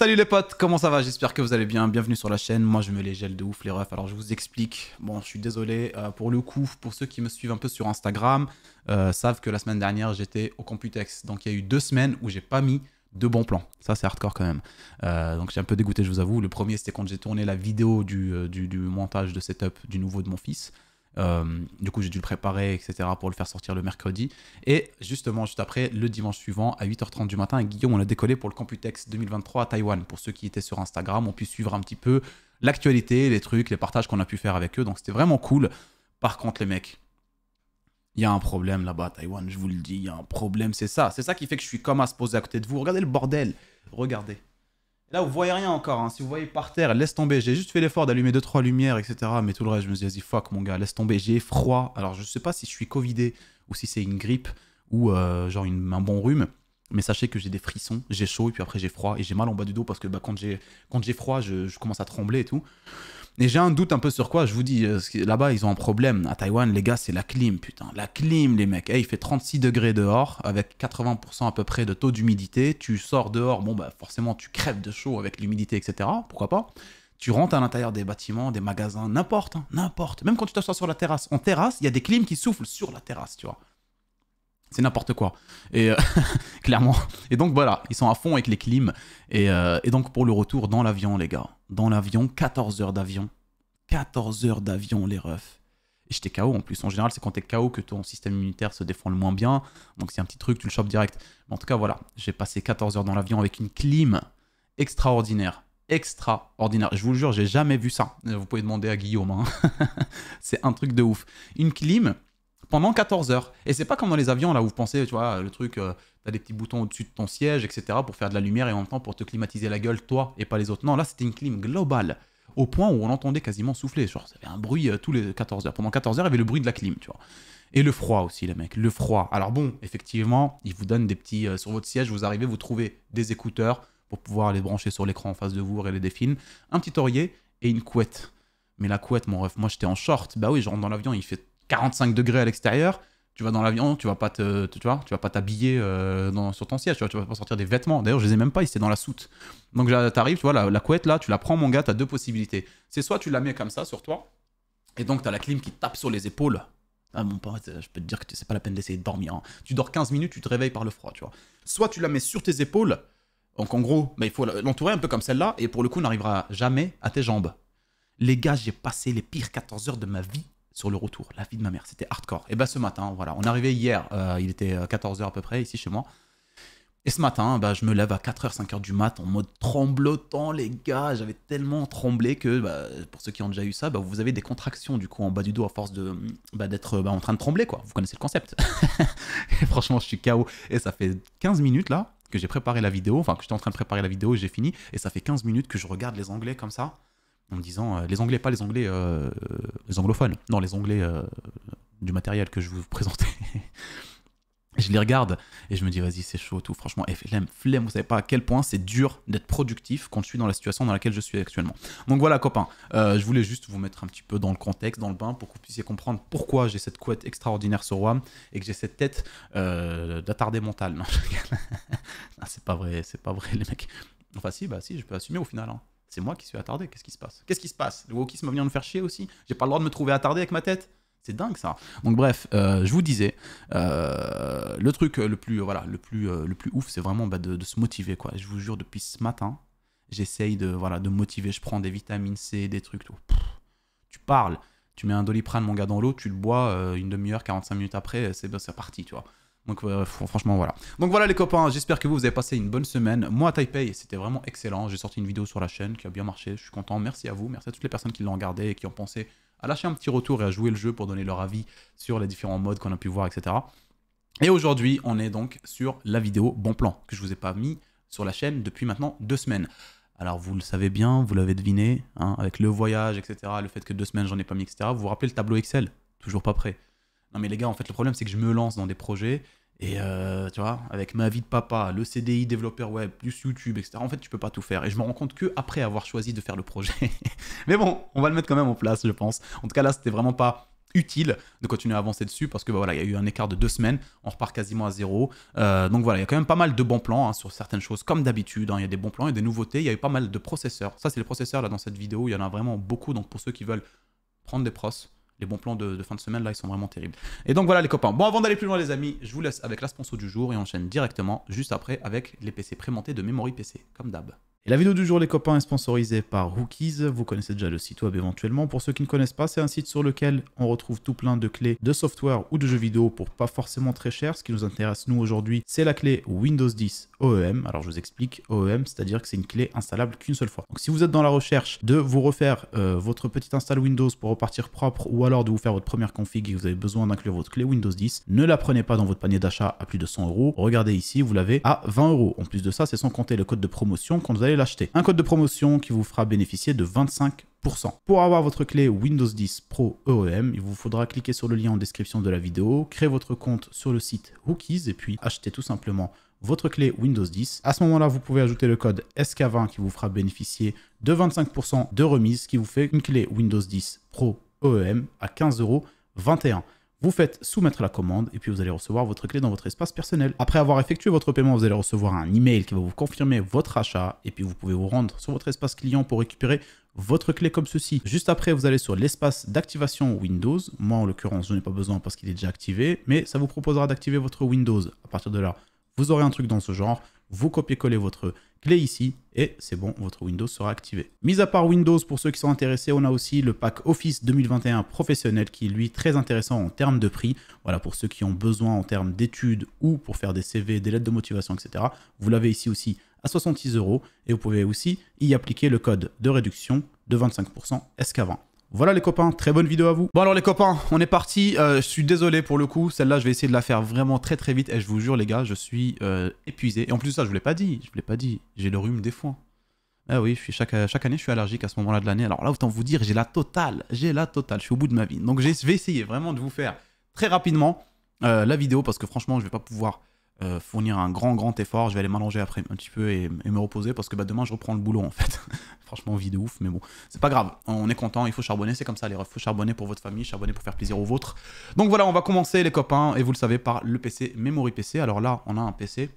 Salut les potes, comment ça va? J'espère que vous allez bien. Bienvenue sur la chaîne. Moi, je me les gèle de ouf, les refs. Alors, je vous explique. Bon, je suis désolé. Pour le coup, pour ceux qui me suivent un peu sur Instagram, savent que la semaine dernière, j'étais au Computex. Donc, il y a eu 2 semaines où j'ai pas mis de bons plans. Ça, c'est hardcore quand même. Donc, j'ai un peu dégoûté, je vous avoue. Le premier, c'était quand j'ai tourné la vidéo du montage de setup du nouveau de mon fils. Du coup, j'ai dû le préparer, etc. pour le faire sortir le mercredi. Et justement, juste après, le dimanche suivant, à 8h30 du matin, avec Guillaume, on a décollé pour le Computex 2023 à Taïwan. Pour ceux qui étaient sur Instagram, on pu suivre un petit peu l'actualité, les trucs, les partages qu'on a pu faire avec eux. Donc, c'était vraiment cool. Par contre, les mecs, il y a un problème là-bas à Taïwan, je vous le dis. Il y a un problème, c'est ça. C'est ça qui fait que je suis comme à se poser à côté de vous. Regardez le bordel. Regardez. Là, vous voyez rien encore, hein. Si vous voyez par terre, laisse tomber. J'ai juste fait l'effort d'allumer 2-3 lumières, etc. Mais tout le reste, je me suis dit, vas-y, fuck, mon gars, laisse tomber. J'ai froid. Alors, je sais pas si je suis covidé ou si c'est une grippe ou genre un bon rhume. Mais sachez que j'ai des frissons, j'ai chaud et puis après j'ai froid et j'ai mal en bas du dos parce que quand j'ai froid, je commence à trembler et tout. Et j'ai un doute un peu sur quoi, je vous dis, là-bas ils ont un problème. À Taïwan, les gars, c'est la clim, putain. La clim, les mecs. Hey, il fait 36 degrés dehors, avec 80% à peu près de taux d'humidité. Tu sors dehors, bon bah forcément tu crèves de chaud avec l'humidité, etc. Pourquoi pas? Tu rentres à l'intérieur des bâtiments, des magasins, n'importe, hein, n'importe. Même quand tu t'assois sur la terrasse. En terrasse, il y a des clims qui soufflent sur la terrasse, tu vois. C'est n'importe quoi. Et clairement. Et donc voilà, ils sont à fond avec les clims. Et donc pour le retour dans l'avion, les gars. Dans l'avion, 14 heures d'avion. 14 heures d'avion, les refs. Et j'étais KO en plus. En général, c'est quand t'es KO que ton système immunitaire se défend le moins bien. Donc c'est un petit truc, tu le chopes direct. Mais en tout cas, voilà. J'ai passé 14 heures dans l'avion avec une clim extraordinaire. Extraordinaire. Je vous le jure, j'ai jamais vu ça. Vous pouvez demander à Guillaume. Hein. C'est un truc de ouf. Une clim pendant 14 heures. Et c'est pas comme dans les avions, là où vous pensez, tu vois, le truc, t'as des petits boutons au-dessus de ton siège, etc. pour faire de la lumière et en même temps pour te climatiser la gueule, toi et pas les autres. Non, là, c'était une clim globale. Au point où on entendait quasiment souffler. Genre, ça avait un bruit tous les 14 heures. Pendant 14 heures, il y avait le bruit de la clim, tu vois. Et le froid aussi, les mecs. Le froid. Alors bon, effectivement, ils vous donnent des petits... sur votre siège, vous arrivez, vous trouvez des écouteurs pour pouvoir les brancher sur l'écran en face de vous, regarder des films. Un petit oreiller et une couette. Mais la couette, mon ref, moi, j'étais en short. Bah oui, je rentre dans l'avion, il fait 45 degrés à l'extérieur. Tu vas dans l'avion, tu vas pas t'habiller sur ton siège, tu vas pas sortir des vêtements. D'ailleurs, je les ai même pas, ils étaient dans la soute. Donc t'arrives, tu vois, la couette là, tu la prends, mon gars, t'as 2 possibilités. C'est soit tu la mets comme ça sur toi, et donc t'as la clim qui tape sur les épaules. Ah mon pote, je peux te dire que c'est pas la peine d'essayer de dormir. Hein. Tu dors 15 minutes, tu te réveilles par le froid, tu vois. Soit tu la mets sur tes épaules, donc en gros, bah, il faut l'entourer un peu comme celle-là, et pour le coup, on n'arrivera jamais à tes jambes. Les gars, j'ai passé les pires 14 heures de ma vie sur le retour, la vie de ma mère, c'était hardcore. Et bah ce matin, voilà, on est arrivé hier, il était 14 heures à peu près ici chez moi. Et ce matin, bah, je me lève à 4h, 5h du mat en mode tremblotant, les gars. J'avais tellement tremblé que, bah, pour ceux qui ont déjà eu ça, bah, vous avez des contractions du coup en bas du dos à force d'être en train de trembler, quoi. Vous connaissez le concept. Et franchement, je suis KO. Et ça fait 15 minutes là que j'ai préparé la vidéo, enfin que j'étais en train de préparer la vidéo et j'ai fini. Et ça fait 15 minutes que je regarde les Anglais comme ça. En me disant, les Anglais, pas les Anglais, les anglophones, non, les Anglais du matériel que je vais vous présenter. Je les regarde et je me dis, vas-y, c'est chaud, tout. Franchement, flemme, vous savez pas à quel point c'est dur d'être productif quand je suis dans la situation dans laquelle je suis actuellement. Donc voilà, copains, je voulais juste vous mettre un petit peu dans le contexte, dans le bain, pour que vous puissiez comprendre pourquoi j'ai cette couette extraordinaire sur WAM et que j'ai cette tête d'attardé mental. Non, ah, c'est pas vrai, les mecs. Enfin, si, je peux assumer au final, hein. C'est moi qui suis attardé, qu'est-ce qui se passe? Qu'est-ce qui se passe? Le wokisme vient de me faire chier aussi? J'ai pas le droit de me trouver attardé avec ma tête? C'est dingue ça. Donc bref, je vous disais, le truc le plus ouf, c'est vraiment de se motiver, quoi. Je vous jure, depuis ce matin, j'essaye de me motiver. Je prends des vitamines C, des trucs, tout. Tu parles, tu mets un Doliprane, mon gars, dans l'eau, tu le bois une demi-heure, 45 minutes après, c'est parti, tu vois. Donc franchement voilà. Donc voilà les copains, j'espère que vous avez passé une bonne semaine. Moi à Taipei c'était vraiment excellent. J'ai sorti une vidéo sur la chaîne qui a bien marché, je suis content. Merci à vous, merci à toutes les personnes qui l'ont regardé et qui ont pensé à lâcher un petit retour et à jouer le jeu pour donner leur avis sur les différents modes qu'on a pu voir, etc. Et aujourd'hui on est donc sur la vidéo bon plan que je vous ai pas mis sur la chaîne depuis maintenant 2 semaines. Alors vous le savez bien, vous l'avez deviné, hein, avec le voyage, etc. Le fait que 2 semaines j'en ai pas mis, etc. Vous vous rappelez le tableau Excel? Toujours pas prêt. Non mais les gars, en fait le problème c'est que je me lance dans des projets et tu vois, avec ma vie de papa, le CDI développeur web, plus YouTube, etc. En fait tu peux pas tout faire et je me rends compte que après avoir choisi de faire le projet. Mais bon, on va le mettre quand même en place je pense. En tout cas là c'était vraiment pas utile de continuer à avancer dessus parce que bah, voilà, il y a eu un écart de 2 semaines, on repart quasiment à zéro. Donc voilà, il y a quand même pas mal de bons plans hein, sur certaines choses, comme d'habitude. Hein, il y a des bons plans et des nouveautés. Il y a eu pas mal de processeurs. Ça, c'est les processeurs là dans cette vidéo. Il y en a vraiment beaucoup. Donc pour ceux qui veulent prendre des pros, les bons plans de fin de semaine là, ils sont vraiment terribles. Et donc voilà les copains. Bon, avant d'aller plus loin les amis, je vous laisse avec la sponsor du jour et on enchaîne directement juste après avec les PC prémontés de Memory PC, comme d'hab. Et la vidéo du jour les copains est sponsorisée par Rookies, vous connaissez déjà le site web éventuellement, pour ceux qui ne connaissent pas, c'est un site sur lequel on retrouve tout plein de clés de software ou de jeux vidéo pour pas forcément très cher. Ce qui nous intéresse nous aujourd'hui, c'est la clé Windows 10 OEM. Alors je vous explique, OEM, c'est-à-dire que c'est une clé installable qu'une seule fois. Donc si vous êtes dans la recherche de vous refaire votre petite install Windows pour repartir propre ou alors de vous faire votre première config et que vous avez besoin d'inclure votre clé Windows 10, ne la prenez pas dans votre panier d'achat à plus de 100 €. Regardez ici, vous l'avez à 20 €. En plus de ça, c'est sans compter le code de promotion quand vous allez l'acheter. Un code de promotion qui vous fera bénéficier de 25%. Pour avoir votre clé Windows 10 Pro OEM, il vous faudra cliquer sur le lien en description de la vidéo, créer votre compte sur le site Rookies et puis acheter tout simplement votre clé Windows 10. À ce moment-là, vous pouvez ajouter le code SK20 qui vous fera bénéficier de 25% de remise, ce qui vous fait une clé Windows 10 Pro OEM à 15,21 €. Vous faites soumettre la commande et puis vous allez recevoir votre clé dans votre espace personnel. Après avoir effectué votre paiement, vous allez recevoir un email qui va vous confirmer votre achat et puis vous pouvez vous rendre sur votre espace client pour récupérer votre clé comme ceci. Juste après, vous allez sur l'espace d'activation Windows. Moi, en l'occurrence, je n'ai pas besoin parce qu'il est déjà activé, mais ça vous proposera d'activer votre Windows. À partir de là, vous aurez un truc dans ce genre. Vous copiez-collez votre clé ici et c'est bon, votre Windows sera activé. Mis à part Windows, pour ceux qui sont intéressés, on a aussi le pack Office 2021 professionnel qui est lui très intéressant en termes de prix. Voilà, pour ceux qui ont besoin en termes d'études ou pour faire des CV, des lettres de motivation, etc. Vous l'avez ici aussi à 66 € et vous pouvez aussi y appliquer le code de réduction de 25% SK20. Voilà les copains, très bonne vidéo à vous. Bon alors les copains, on est parti. Je suis désolé pour le coup, celle-là je vais essayer de la faire vraiment très vite et je vous jure les gars, je suis épuisé. Et en plus de ça, je vous l'ai pas dit, j'ai le rhume des foins. Ah oui, chaque année je suis allergique à ce moment-là de l'année. Alors là, autant vous dire, j'ai la totale, je suis au bout de ma vie. Donc je vais essayer vraiment de vous faire très rapidement la vidéo parce que franchement, je vais pas pouvoir fournir un grand effort. Je vais aller m'allonger après un petit peu et me reposer parce que bah, demain je reprends le boulot en fait. Franchement, vie de ouf, mais bon, c'est pas grave. On est content, il faut charbonner, c'est comme ça les refs. Il faut charbonner pour votre famille, charbonner pour faire plaisir aux vôtres. Donc voilà, on va commencer les copains et vous le savez par le PC Memory PC. Alors là, on a un PC.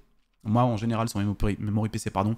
Moi en général sur Memory PC, pardon,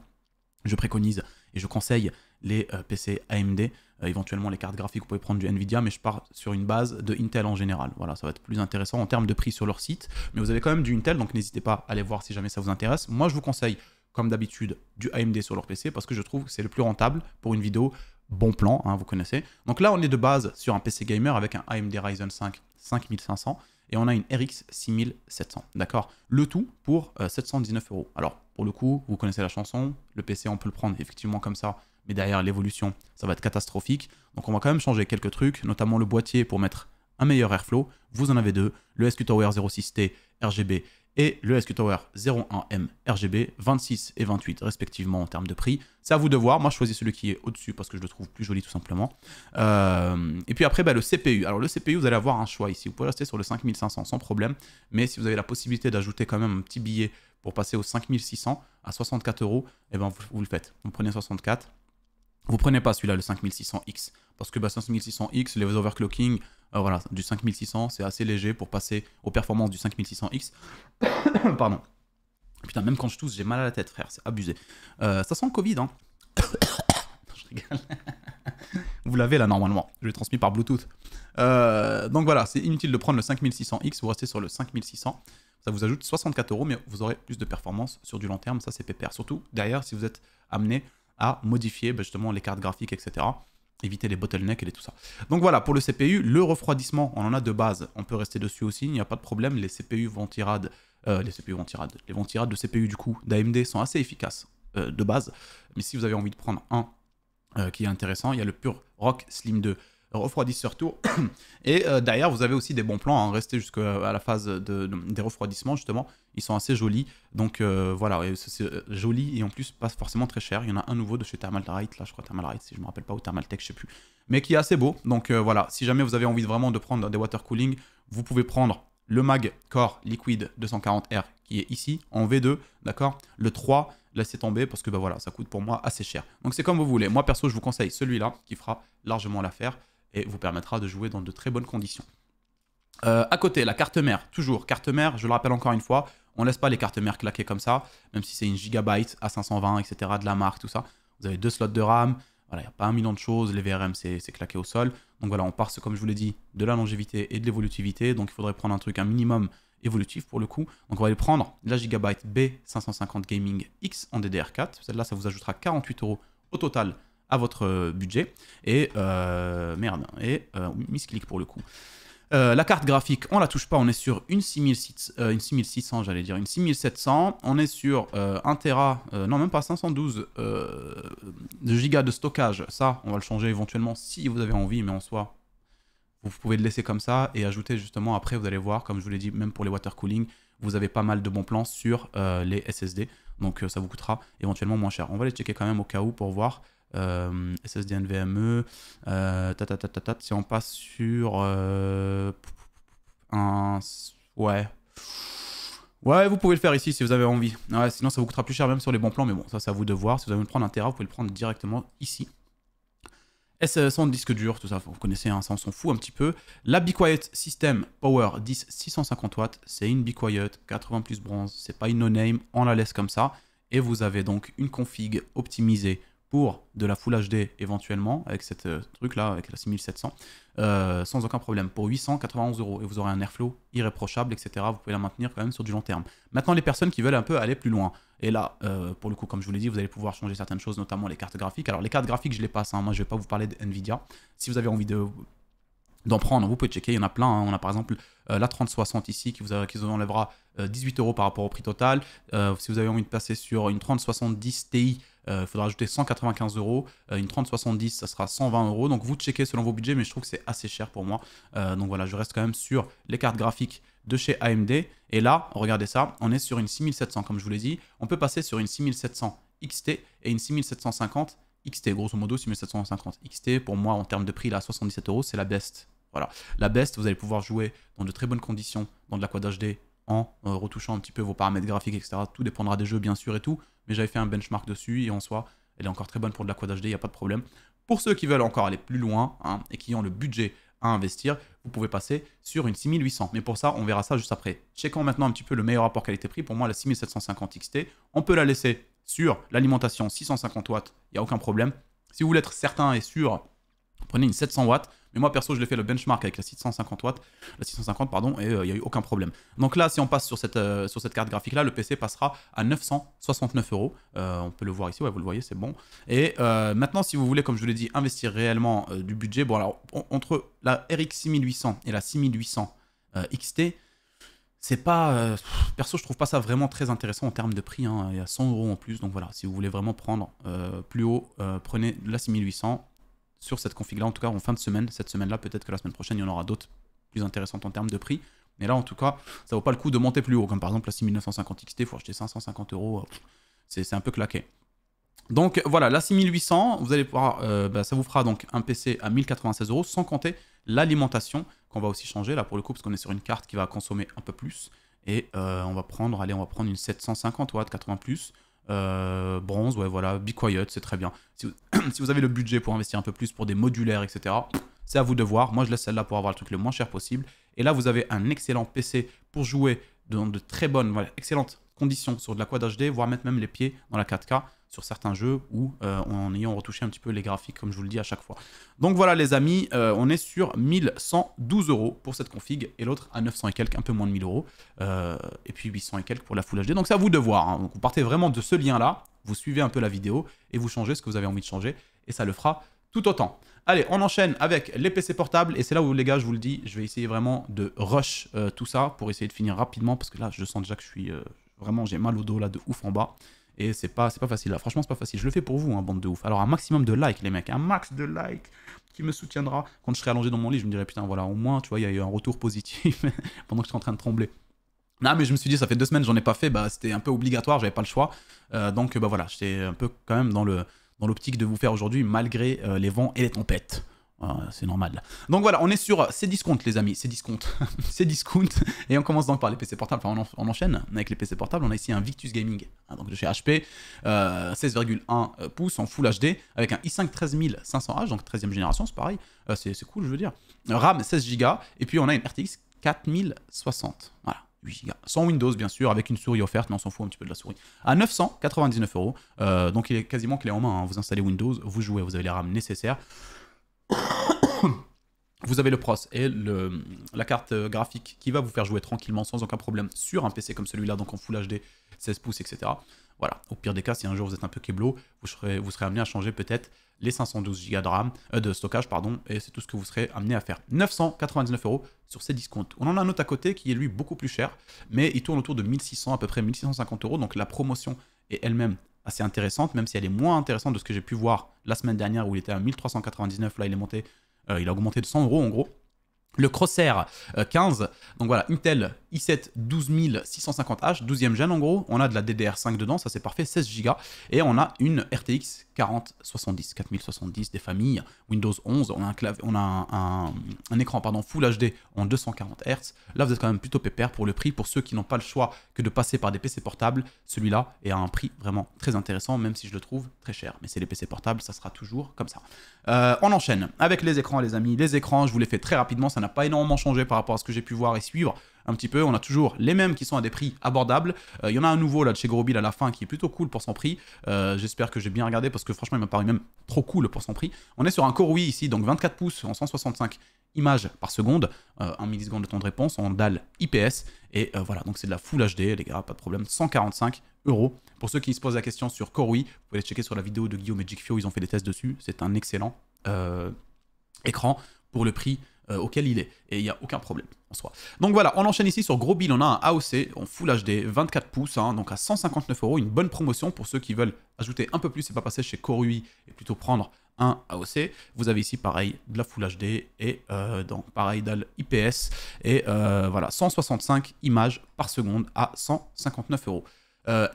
je préconise et je conseille les PC AMD. Éventuellement les cartes graphiques, vous pouvez prendre du Nvidia, mais je pars sur une base de Intel en général. Voilà, ça va être plus intéressant en termes de prix sur leur site. Mais vous avez quand même du Intel, donc n'hésitez pas à aller voir si jamais ça vous intéresse. Moi, je vous conseille, comme d'habitude, du AMD sur leur PC parce que je trouve que c'est le plus rentable pour une vidéo bon plan, hein, vous connaissez. Donc là, on est de base sur un PC gamer avec un AMD Ryzen 5 5500 et on a une RX 6700, d'accord. Le tout pour 719 €. Alors, pour le coup, vous connaissez la chanson, le PC, on peut le prendre effectivement comme ça, mais derrière l'évolution, ça va être catastrophique. Donc on va quand même changer quelques trucs, notamment le boîtier pour mettre un meilleur airflow. Vous en avez deux, le SQ Tower 06T RGB et le SQ Tower 01M RGB, 26 et 28 respectivement en termes de prix. C'est à vous de voir, moi je choisis celui qui est au-dessus parce que je le trouve plus joli tout simplement. Et puis après, bah, le CPU. Alors le CPU, vous allez avoir un choix ici. Vous pouvez rester sur le 5500 sans problème, mais si vous avez la possibilité d'ajouter quand même un petit billet pour passer au 5600 à 64 €, et ben vous le faites. Vous prenez 64. Vous prenez pas celui-là, le 5600X, parce que bah, 5600X, les overclocking, voilà, du 5600, c'est assez léger pour passer aux performances du 5600X. Pardon. Putain, même quand je tousse, j'ai mal à la tête, frère, c'est abusé. Ça sent le Covid, hein. Je rigole. Vous l'avez là, normalement. Je l'ai transmis par Bluetooth. Donc voilà, c'est inutile de prendre le 5600X, vous restez sur le 5600. Ça vous ajoute 64 €, mais vous aurez plus de performance sur du long terme, ça c'est pépère. Surtout, derrière, si vous êtes amené à modifier bah, justement les cartes graphiques, etc. Éviter les bottlenecks et tout ça. Donc voilà, pour le CPU, le refroidissement, on en a de base. On peut rester dessus aussi, il n'y a pas de problème. Les CPU ventirades, les ventirades de CPU du coup d'AMD sont assez efficaces de base. Mais si vous avez envie de prendre un qui est intéressant, il y a le Pure Rock Slim 2 refroidisseur tour. Et derrière, vous avez aussi des bons plans, hein, rester jusqu'à la phase des refroidissements, justement. Ils sont assez jolis. Donc voilà, c'est joli et en plus pas forcément très cher. Il y en a un nouveau de chez Thermalright, là je crois Thermalright, si je me rappelle pas, ou Thermaltech, je sais plus. Mais qui est assez beau. Donc voilà, si jamais vous avez envie vraiment de prendre des water cooling, vous pouvez prendre le Mag Core Liquid 240R qui est ici, en V2, d'accord. Le 3, laissez tomber parce que bah voilà, ça coûte pour moi assez cher. Donc c'est comme vous voulez. Moi perso, je vous conseille celui-là qui fera largement l'affaire et vous permettra de jouer dans de très bonnes conditions. À côté, la carte mère, toujours carte mère, je le rappelle encore une fois, on laisse pas les cartes mères claquer comme ça, même si c'est une gigabyte A520, etc. de la marque, tout ça. Vous avez 2 slots de RAM, voilà, il n'y a pas un million de choses, les VRM c'est claqué au sol. Donc voilà, on part, comme je vous l'ai dit, de la longévité et de l'évolutivité, donc il faudrait prendre un truc un minimum évolutif pour le coup. Donc on va aller prendre la Gigabyte B550 Gaming X en DDR4, celle-là ça vous ajoutera 48 € au total à votre budget. Et misclick pour le coup. La carte graphique, on la touche pas, on est sur une 6600, j'allais dire, une 6700. On est sur 1 Tera, non même pas 512 de gigas de stockage. Ça, on va le changer éventuellement si vous avez envie, mais en soi, vous pouvez le laisser comme ça et ajouter justement, après vous allez voir, comme je vous l'ai dit, même pour les water cooling, vous avez pas mal de bons plans sur les SSD. Donc ça vous coûtera éventuellement moins cher. On va les checker quand même au cas où pour voir. SSD NVMe, si on passe sur un... Ouais, vous pouvez le faire ici si vous avez envie. Ouais, sinon ça vous coûtera plus cher même sur les bons plans, mais bon, ça c'est à vous de voir. Si vous avez envie de prendre un Tera, vous pouvez le prendre directement ici. Son disque dur, tout ça, vous connaissez, hein, ça on s'en fout un petit peu. La Be Quiet System Power 10 650 watts, c'est une Be Quiet 80 plus bronze, c'est pas une no-name, on la laisse comme ça. Et vous avez donc une config optimisée pour de la Full HD éventuellement, avec cette truc là, avec la 6700, sans aucun problème, pour 891 €. Et vous aurez un airflow irréprochable, etc. Vous pouvez la maintenir quand même sur du long terme. Maintenant, les personnes qui veulent un peu aller plus loin, et là, pour le coup, comme je vous l'ai dit, vous allez pouvoir changer certaines choses, notamment les cartes graphiques. Alors, les cartes graphiques, je les passe, hein. Moi, je ne vais pas vous parler de Nvidia. Si vous avez envie d'en prendre, vous pouvez checker, il y en a plein, hein. On a par exemple la 3060 ici qui vous enlèvera 18 € par rapport au prix total. Si vous avez envie de passer sur une 3070 Ti, il faudra ajouter 195 €. Une 3070, ça sera 120 €. Donc vous checkez selon vos budgets, mais je trouve que c'est assez cher pour moi. Donc voilà, je reste quand même sur les cartes graphiques de chez AMD. Et là, regardez ça, on est sur une 6700, comme je vous l'ai dit. On peut passer sur une 6700 XT et une 6750 XT. Grosso modo, 6750 XT, pour moi, en termes de prix, là, 77 €, c'est la best. Voilà. La best, vous allez pouvoir jouer dans de très bonnes conditions, dans de la Quad HD, en retouchant un petit peu vos paramètres graphiques, etc. Tout dépendra des jeux, bien sûr, et tout. Mais j'avais fait un benchmark dessus, et en soi, elle est encore très bonne pour de la Quad HD, il n'y a pas de problème. Pour ceux qui veulent encore aller plus loin, hein, et qui ont le budget à investir, vous pouvez passer sur une 6800. Mais pour ça, on verra ça juste après. Checkons maintenant un petit peu le meilleur rapport qualité-prix. Pour moi, la 6750 XT, on peut la laisser sur l'alimentation 650 watts, il n'y a aucun problème. Si vous voulez être certain et sûr, prenez une 700 watts. Mais moi, perso, je l'ai fait le benchmark avec la 650 watts, la 650, pardon, et il n'y a eu aucun problème. Donc là, si on passe sur cette carte graphique-là, le PC passera à 969 €. On peut le voir ici, ouais, vous le voyez, c'est bon. Et maintenant, si vous voulez, comme je vous l'ai dit, investir réellement du budget, bon, alors, entre la RX 6800 et la 6800 XT, c'est pas... perso, je trouve pas ça vraiment très intéressant en termes de prix, hein. Il y a 100 € en plus, donc voilà, si vous voulez vraiment prendre plus haut, prenez la 6800 sur cette config là, en tout cas en fin de semaine. Cette semaine-là, peut-être que la semaine prochaine, il y en aura d'autres plus intéressantes en termes de prix. Mais là, en tout cas, ça vaut pas le coup de monter plus haut, comme par exemple la 6950 XT, il faut acheter 550 €, c'est un peu claqué. Donc voilà, la 6800, vous allez pouvoir, ça vous fera donc un PC à 1096 €, sans compter l'alimentation, qu'on va aussi changer là pour le coup, parce qu'on est sur une carte qui va consommer un peu plus. Et on va prendre une 750 watts, 80 plus. Bronze, ouais, voilà, Be Quiet, c'est très bien. Si vous avez le budget pour investir un peu plus pour des modulaires, etc., c'est à vous de voir. Moi, je laisse celle-là pour avoir le truc le moins cher possible. Et là, vous avez un excellent PC pour jouer dans de très bonnes, voilà, excellentes conditions sur de la Quad HD, voire mettre même les pieds dans la 4K sur certains jeux ou en ayant retouché un petit peu les graphiques, comme je vous le dis à chaque fois. Donc voilà, les amis, on est sur 1112 € pour cette config et l'autre à 900 et quelques, un peu moins de 1000 €. Et puis 800 et quelques pour la Full HD. Donc c'est à vous de voir, hein. Donc vous partez vraiment de ce lien-là, vous suivez un peu la vidéo et vous changez ce que vous avez envie de changer et ça le fera tout autant. Allez, on enchaîne avec les PC portables et c'est là où, les gars, je vous le dis, je vais essayer vraiment de rush tout ça pour essayer de finir rapidement parce que là, je sens déjà que je suis vraiment, j'ai mal au dos là de ouf en bas. Et c'est pas facile là, franchement c'est pas facile. Je le fais pour vous, hein, bande de ouf. Alors un maximum de likes les mecs, un max de likes qui me soutiendra. Quand je serai allongé dans mon lit, je me dirai putain voilà, au moins tu vois, il y a eu un retour positif pendant que je suis en train de trembler. Non mais je me suis dit ça fait 2 semaines j'en ai pas fait, bah c'était un peu obligatoire, j'avais pas le choix. Donc bah voilà, j'étais un peu quand même dans l'optique de vous faire aujourd'hui malgré les vents et les tempêtes. C'est normal. Donc voilà, on est sur Cdiscount les amis, Cdiscount. Cdiscount. Et on commence donc par les PC portables, enfin on enchaîne avec les PC portables. On a ici un Victus Gaming, hein, donc de chez HP, 16,1 pouces en Full HD, avec un i5 13500H, donc 13e génération, c'est pareil, c'est cool je veux dire. RAM 16 Go, et puis on a une RTX 4060. Voilà. 8 Go. Sans Windows, bien sûr, avec une souris offerte, mais on s'en fout un petit peu de la souris. À 999 euros. Donc, il est quasiment clé en main. Hein. Vous installez Windows, vous jouez, vous avez les RAM nécessaires. Vous avez le pros et la carte graphique qui va vous faire jouer tranquillement, sans aucun problème, sur un PC comme celui-là, donc en Full HD, 16 pouces, etc. Voilà. Au pire des cas, si un jour vous êtes un peu kéblo, vous serez amené à changer peut-être les 512 Go de RAM, de stockage, pardon, et c'est tout ce que vous serez amené à faire. 999 euros sur ces discounts. On en a un autre à côté qui est lui beaucoup plus cher, mais il tourne autour de 1600, à peu près 1650 euros, donc la promotion est elle-même assez intéressante, même si elle est moins intéressante de ce que j'ai pu voir la semaine dernière où il était à 1399, là il est monté, il a augmenté de 100 euros en gros. Le Crosshair 15, donc voilà, Intel i7 12650H, 12e gen en gros, on a de la DDR5 dedans, ça c'est parfait, 16 Go, et on a une RTX 4070 des familles, Windows 11, on a un écran Full HD en 240 Hz, là vous êtes quand même plutôt pépère pour le prix, pour ceux qui n'ont pas le choix que de passer par des PC portables, celui-là est à un prix vraiment très intéressant, même si je le trouve très cher, mais c'est les PC portables, ça sera toujours comme ça. On enchaîne avec les écrans les amis, les écrans je vous les fais très rapidement, ça n'a pas énormément changé par rapport à ce que j'ai pu voir et suivre un petit peu, on a toujours les mêmes qui sont à des prix abordables, il y en a un nouveau là de chez Grobil à la fin qui est plutôt cool pour son prix, j'espère que j'ai bien regardé parce que franchement il m'a paru même trop cool pour son prix. On est sur un Core i ici, donc 24 pouces en 165 images par seconde, 1 milliseconde de temps de réponse en dalle IPS, et voilà, donc c'est de la Full HD les gars, pas de problème, 145 euros. Pour ceux qui se posent la question sur Core i, vous pouvez checker sur la vidéo de Guillaume et Jigfio, ils ont fait des tests dessus, c'est un excellent écran pour le prix auquel il est, et il n'y a aucun problème en soi. Donc voilà, on enchaîne ici sur Grobil, on a un AOC en Full HD, 24 pouces, hein, donc à 159 euros, une bonne promotion pour ceux qui veulent ajouter un peu plus et pas passer chez Core UI et plutôt prendre un AOC. Vous avez ici pareil de la Full HD et donc pareil dalle IPS, et voilà, 165 images par seconde à 159 euros.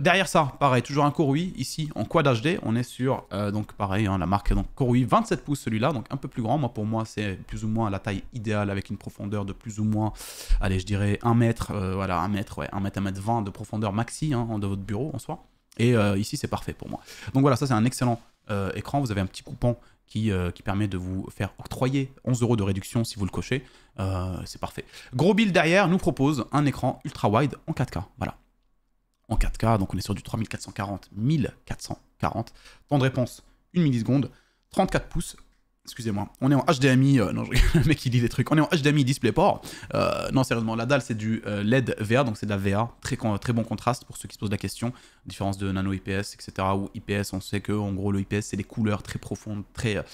Derrière ça, pareil, toujours un Core i ici en Quad HD, on est sur, donc pareil, hein, la marque donc, Core i 27 pouces celui-là, donc un peu plus grand, pour moi c'est plus ou moins la taille idéale avec une profondeur de plus ou moins, allez je dirais 1 mètre, voilà 1 mètre, ouais, 1 mètre, 1 mètre 20 de profondeur maxi hein, de votre bureau en soi, et ici c'est parfait pour moi. Donc voilà, ça c'est un excellent écran, vous avez un petit coupon qui permet de vous faire octroyer 11 euros de réduction si vous le cochez, c'est parfait. Grobil derrière nous propose un écran ultra wide en 4K, voilà. En 4K, donc on est sur du 3440, 1440. Temps de réponse, 1 milliseconde, 34 pouces. Excusez-moi, on est en HDMI, non, le mec il dit des trucs, on est en HDMI DisplayPort. Non, sérieusement, la dalle c'est du LED VA, donc c'est de la VA, très bon contraste pour ceux qui se posent la question. Différence de nano IPS, etc. Ou IPS, on sait que en gros le IPS c'est des couleurs très profondes, très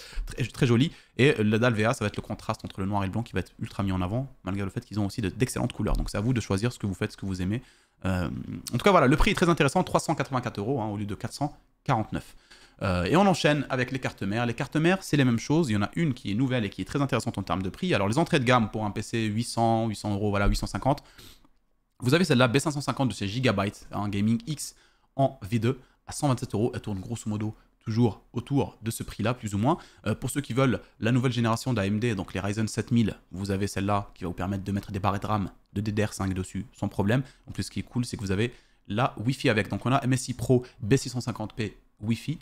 jolies. Et la dalle VA, ça va être le contraste entre le noir et le blanc qui va être ultra mis en avant, malgré le fait qu'ils ont aussi d'excellentes couleurs. Donc c'est à vous de choisir ce que vous faites, ce que vous aimez. En tout cas, voilà, le prix est très intéressant, 384 euros hein, au lieu de 449. Et on enchaîne avec les cartes mères. Les cartes mères, c'est les mêmes choses. Il y en a une qui est nouvelle et qui est très intéressante en termes de prix. Alors, les entrées de gamme pour un PC 800 euros, voilà, 850. Vous avez celle-là, B550 de chez Gigabyte, un Gaming X en V2 à 127 euros. Elle tourne grosso modo toujours autour de ce prix-là, plus ou moins. Pour ceux qui veulent la nouvelle génération d'AMD, donc les Ryzen 7000, vous avez celle-là qui va vous permettre de mettre des barrettes RAM de DDR5 dessus sans problème. En plus, ce qui est cool, c'est que vous avez la Wi-Fi avec. Donc on a MSI Pro B650p Wi-Fi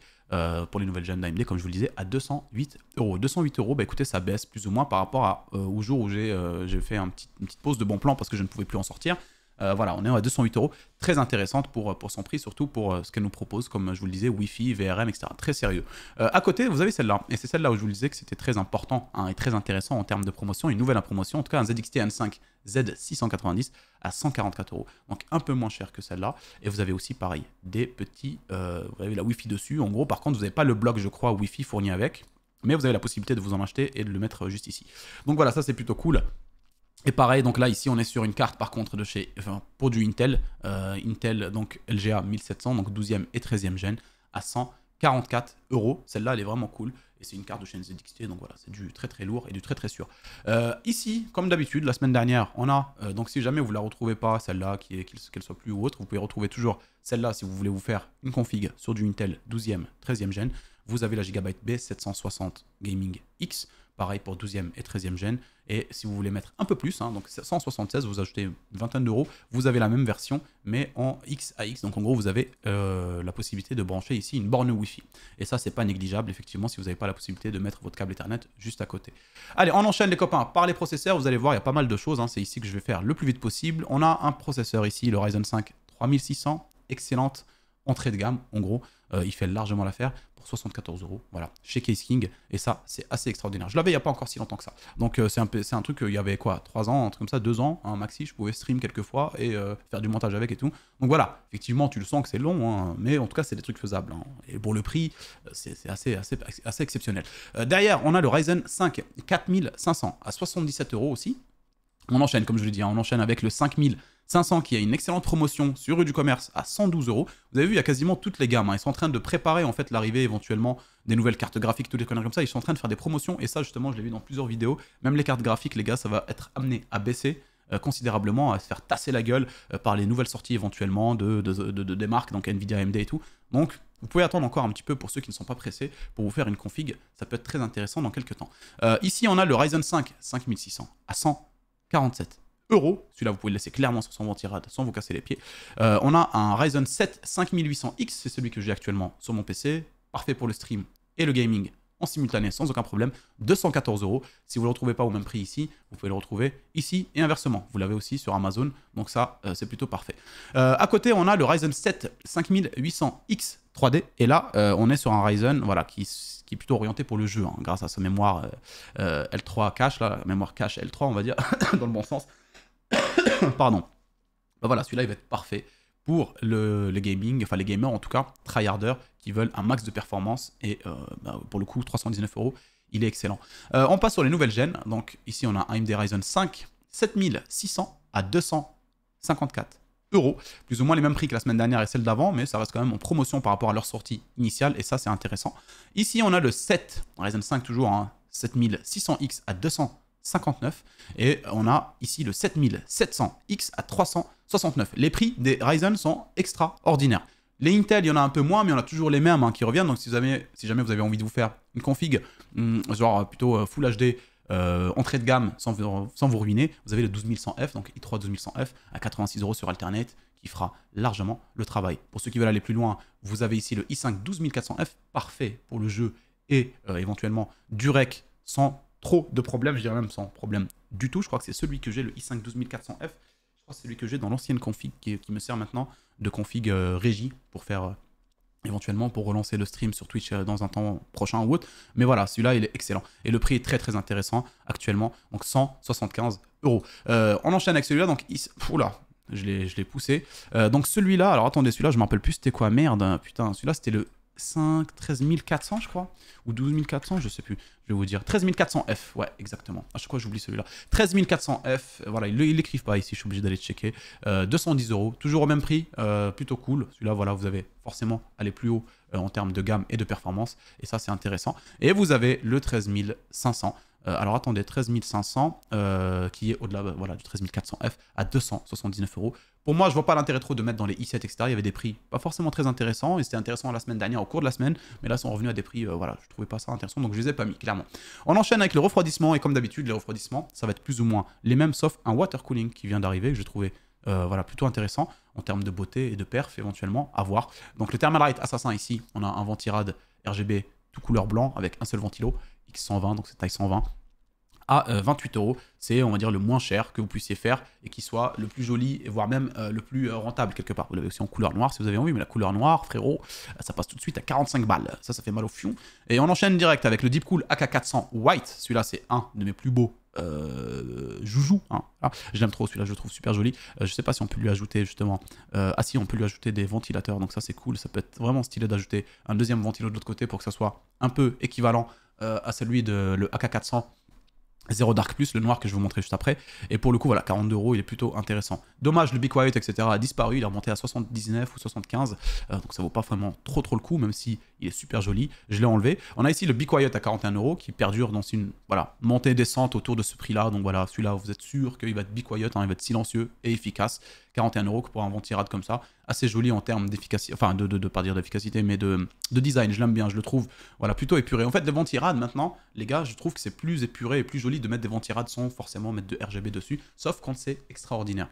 pour les nouvelles gènes d'AMD, comme je vous le disais, à 208 euros. 208 euros, bah écoutez, ça baisse plus ou moins par rapport au jour où j'ai fait une petite pause de bon plan parce que je ne pouvais plus en sortir. Voilà, on est à 208 euros, très intéressante pour son prix, surtout pour ce qu'elle nous propose, comme je vous le disais, Wi-Fi, VRM, etc. Très sérieux. À côté, vous avez celle-là, et c'est celle-là où je vous le disais que c'était très important hein, et très intéressant en termes de promotion, une nouvelle promotion, en tout cas un ZXT N5 Z690 à 144 euros, donc un peu moins cher que celle-là. Et vous avez aussi, pareil, des petits, vous avez la Wi-Fi dessus, en gros, par contre, vous n'avez pas le bloc, je crois, Wi-Fi fourni avec, mais vous avez la possibilité de vous en acheter et de le mettre juste ici. Donc voilà, ça c'est plutôt cool. Et pareil, donc là, ici, on est sur une carte, par contre, pour du Intel, Intel, donc LGA 1700, donc 12e et 13e gen, à 144 euros. Celle-là, elle est vraiment cool. Et c'est une carte de chaîne ZXT, donc voilà, c'est du très lourd et du très sûr. Ici, comme d'habitude, la semaine dernière, on a, donc si jamais vous ne la retrouvez pas, celle-là, qu'elle soit plus ou autre, vous pouvez retrouver toujours celle-là si vous voulez vous faire une config sur du Intel 12e, 13e gen. vous avez la Gigabyte B760 Gaming X. Pareil pour 12e et 13e gen. Et si vous voulez mettre un peu plus, hein, donc 176, vous ajoutez une vingtaine d'euros, vous avez la même version, mais en XAX. Donc en gros, vous avez la possibilité de brancher ici une borne Wi-Fi. Et ça, c'est pas négligeable, effectivement, si vous n'avez pas la possibilité de mettre votre câble Ethernet juste à côté. Allez, on enchaîne les copains par les processeurs. Vous allez voir, il y a pas mal de choses. Hein, c'est ici que je vais faire le plus vite possible. On a un processeur ici, le Ryzen 5 3600. Excellente entrée de gamme, en gros. Il fait largement l'affaire pour 74 euros, voilà, chez Case King, et ça, c'est assez extraordinaire. Je l'avais il n'y a pas encore si longtemps que ça. Donc, c'est un truc, il y avait quoi, 3 ans, un truc comme ça, 2 ans, un maxi, je pouvais stream quelques fois et faire du montage avec et tout. Donc voilà, effectivement, tu le sens que c'est long, hein, mais en tout cas, c'est des trucs faisables. Hein. Et pour le prix, c'est assez exceptionnel. Derrière, on a le Ryzen 5 4500 à 77 euros aussi. On enchaîne, comme je l'ai dit, hein, on enchaîne avec le 5500 qui a une excellente promotion sur Rue du Commerce à 112 euros. Vous avez vu, il y a quasiment toutes les gammes. Hein. Ils sont en train de préparer en fait l'arrivée éventuellement des nouvelles cartes graphiques, toutes les conneries comme ça. Ils sont en train de faire des promotions et ça, justement, je l'ai vu dans plusieurs vidéos. Même les cartes graphiques, les gars, ça va être amené à baisser considérablement, à se faire tasser la gueule par les nouvelles sorties éventuellement des marques, donc Nvidia, AMD et tout. Donc, vous pouvez attendre encore un petit peu pour ceux qui ne sont pas pressés pour vous faire une config. Ça peut être très intéressant dans quelques temps. Ici, on a le Ryzen 5 5600 à 147 euros. Celui-là, vous pouvez le laisser clairement sur son ventirad sans vous casser les pieds. On a un Ryzen 7 5800X, c'est celui que j'ai actuellement sur mon PC. Parfait pour le stream et le gaming en simultané sans aucun problème. 214 euros. Si vous ne le retrouvez pas au même prix ici, vous pouvez le retrouver ici et inversement. Vous l'avez aussi sur Amazon, donc ça, c'est plutôt parfait. À côté, on a le Ryzen 7 5800X 3D. Et là, on est sur un Ryzen voilà, qui est plutôt orienté pour le jeu, hein, grâce à sa mémoire L3 cache, là, mémoire cache L3, on va dire, dans le bon sens. Pardon. Ben voilà, celui-là, il va être parfait pour le gaming, enfin les gamers en tout cas, tryharders, qui veulent un max de performance. Et pour le coup, 319 euros, il est excellent. On passe sur les nouvelles gènes. Donc ici, on a un AMD Ryzen 5 7600 à 254 euros. Plus ou moins les mêmes prix que la semaine dernière et celle d'avant, mais ça reste quand même en promotion par rapport à leur sortie initiale, et ça, c'est intéressant. Ici, on a le 7, Ryzen 5 toujours, hein, 7600X à 259, et on a ici le 7700X à 369. Les prix des Ryzen sont extraordinaires. Les Intel, il y en a un peu moins, mais on a toujours les mêmes hein, qui reviennent. Donc si jamais vous avez envie de vous faire une config, genre plutôt Full HD, entrée de gamme sans vous ruiner, vous avez le 12100F, donc i3 12100F à 86 euros sur Alternate, qui fera largement le travail. Pour ceux qui veulent aller plus loin, vous avez ici le i5 12400F, parfait pour le jeu et éventuellement du rec sans trop de problèmes, je dirais même sans problème du tout. Je crois que c'est celui que j'ai, le i5 12400F. Je crois que c'est celui que j'ai dans l'ancienne config qui me sert maintenant de config régie pour faire éventuellement pour relancer le stream sur Twitch dans un temps prochain ou autre. Mais voilà, celui-là, il est excellent. Et le prix est très très intéressant actuellement, donc 175 euros. On enchaîne avec celui-là, donc... Oula, je l'ai poussé. Donc celui-là, alors attendez, celui-là, je me rappelle plus c'était quoi, merde, putain, celui-là c'était le 13 400 je crois, ou 12 400, je sais plus, je vais vous dire, 13 400F, ouais, exactement, à chaque fois j'oublie celui-là, 13 400F, voilà, ils l'écrivent pas ici, je suis obligé d'aller checker, 210 euros, toujours au même prix, plutôt cool, celui-là, voilà, vous avez forcément aller plus haut en termes de gamme et de performance, et ça c'est intéressant, et vous avez le 13 500, alors attendez, 13 500 qui est au-delà voilà, du 13 400F à 279 euros. Pour moi, je vois pas l'intérêt trop de mettre dans les i7, etc. Il y avait des prix pas forcément très intéressants et c'était intéressant la semaine dernière, au cours de la semaine, mais là, ils sont revenus à des prix, voilà, je trouvais pas ça intéressant donc je les ai pas mis, clairement. On enchaîne avec le refroidissement et comme d'habitude, les refroidissements, ça va être plus ou moins les mêmes sauf un water cooling qui vient d'arriver, que j'ai trouvé voilà, plutôt intéressant en termes de beauté et de perf éventuellement à voir. Donc le Thermalright Assassin ici, on a un ventirad RGB tout couleur blanc avec un seul ventilo X120, donc c'est taille 120 à 28 euros. C'est, on va dire, le moins cher que vous puissiez faire et qui soit le plus joli et voire même le plus rentable quelque part. Vous l'avez aussi en couleur noire si vous avez envie, mais la couleur noire, frérot, ça passe tout de suite à 45 balles. Ça fait mal au fion. Et on enchaîne direct avec le Deepcool AK400 White. Celui-là, c'est un de mes plus beaux joujou. Hein. Ah, je l'aime trop, celui-là, je le trouve super joli. Je sais pas si on peut lui ajouter justement... ah si, on peut lui ajouter des ventilateurs, donc ça c'est cool. Ça peut être vraiment stylé d'ajouter un deuxième ventilo de l'autre côté pour que ça soit un peu équivalent à celui de le AK400 Zero Dark Plus, le noir que je vais vous montrer juste après. Et pour le coup, voilà, 42 euros, il est plutôt intéressant. Dommage, le Be Quiet, etc. a disparu, il est remonté à 79 ou 75. Donc ça vaut pas vraiment trop le coup, même si il est super joli. Je l'ai enlevé. On a ici le Be Quiet à 41 euros qui perdure dans une voilà, montée-descente autour de ce prix-là. Donc voilà, celui-là, vous êtes sûr qu'il va être Be Quiet, hein, il va être silencieux et efficace. 41 € pour un ventirad comme ça. Assez joli en termes d'efficacité, enfin pas dire d'efficacité, mais de design. Je l'aime bien, je le trouve voilà, plutôt épuré. En fait, les ventirades maintenant, les gars, je trouve que c'est plus épuré et plus joli de mettre des ventirades sans forcément mettre de RGB dessus, sauf quand c'est extraordinaire.